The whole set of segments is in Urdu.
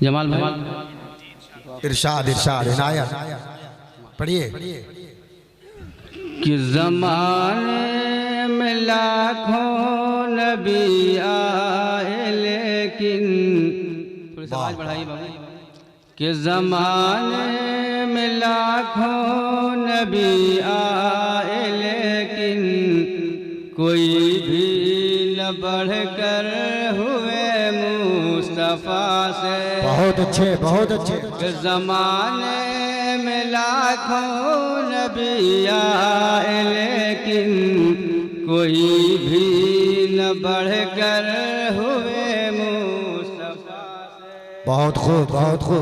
جمال بھائی ارشاد عنایت پڑھیے کہ زمانے میں لاکھوں نبی آئے لیکن تھوڑی سی آواز بڑھائیے بابا کہ زمانے میں لاکھوں نبی آئے لیکن کوئی بھی نہ بڑھ کر ہوئے مصطفیٰ سے بہت اچھے کہ زمانے میں لاکھوں نبی آئے لیکن کوئی بھی نہ بڑھ کر ہوئے مصطفیٰ سے بہت خوب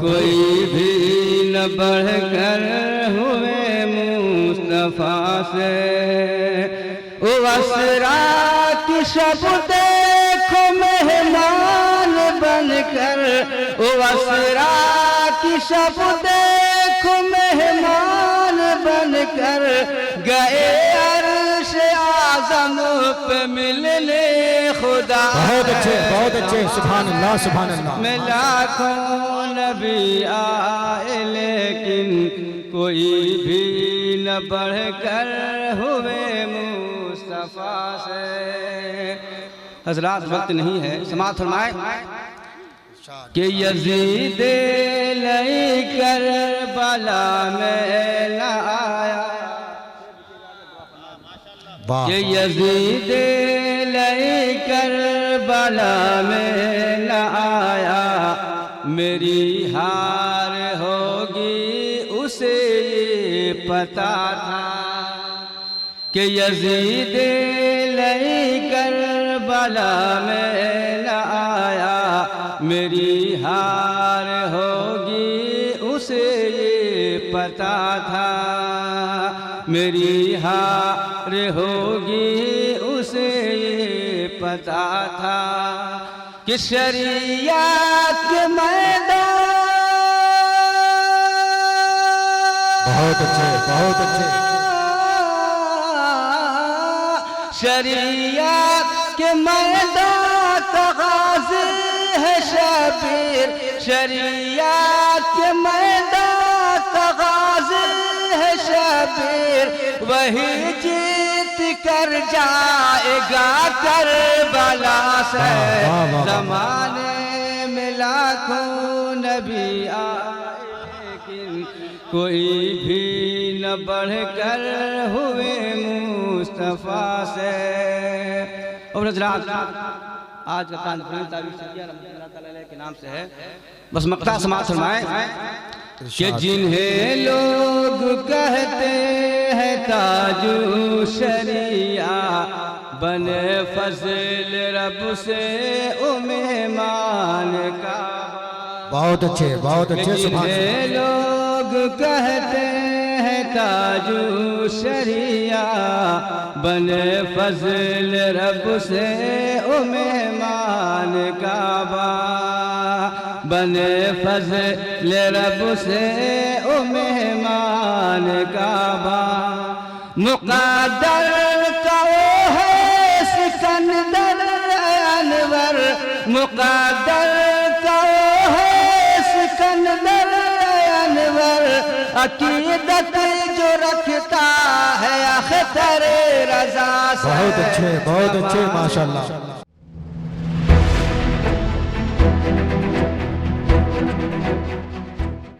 کوئی بھی نہ بڑھ کر ہوئے مصطفیٰ سے اسرا کی شب دیکھو مہمان بن کر اسرا کی شب دیکھو مہمان بن کر گئے عرش اعظم پہ ملنے خدا بہت اچھے سبحان اللہ میں لاکھوں نبی آئے لیکن کوئی بھی نہ بڑھ کر ہوئے مصطفیٰ سے حضرات وقت نہیں ہے سماعت فرمائے کہ یزید لئی کربلا میں نہ آیا کہ یزید لئی کربلا میں نہ آیا میری ہار ہوگی اسے یہ پتا تھا کہ یزید لئی کربلا میں نہ آیا میری ہار ہوگی اسے یہ پتا تھا میری ہار ہوگی اسے یہ پتا تھا کہ شریعت کے میدان بہت اچھے شریعت کے میدان کا غازی ہے شبیر شریعت کے میدان کا غازی ہے شبیر وہی جیت کر جائے گا کربلا سے زمانے میں لاکھوں نبی آئے لیکن کوئی بھی نہ بڑھ کر ہوئے مصطفیٰ سے اور حضرات آج کا کانفرنس تعبیر شکیہ رحمۃ اللہ تعالی علیہ کے نام سے ہے بس مقطع سماعت فرمائیں کہ جنہیں لوگ کہتے ہیں تاج شریعہ بنے فضل رب سے مہمان کا بہت اچھے جنہیں لوگ کہتے ہیں تاج شریعہ بنے فضل رب سے مہمان کعبہ بنے فضل رب سے مہمان کعبہ مقدر کا وہ ہے سکندر انور مقدر کا وہ ہے سکندر انور عقیدت جو رکھتا ہے اختر رضا سے بہت اچھے ماشاءاللہ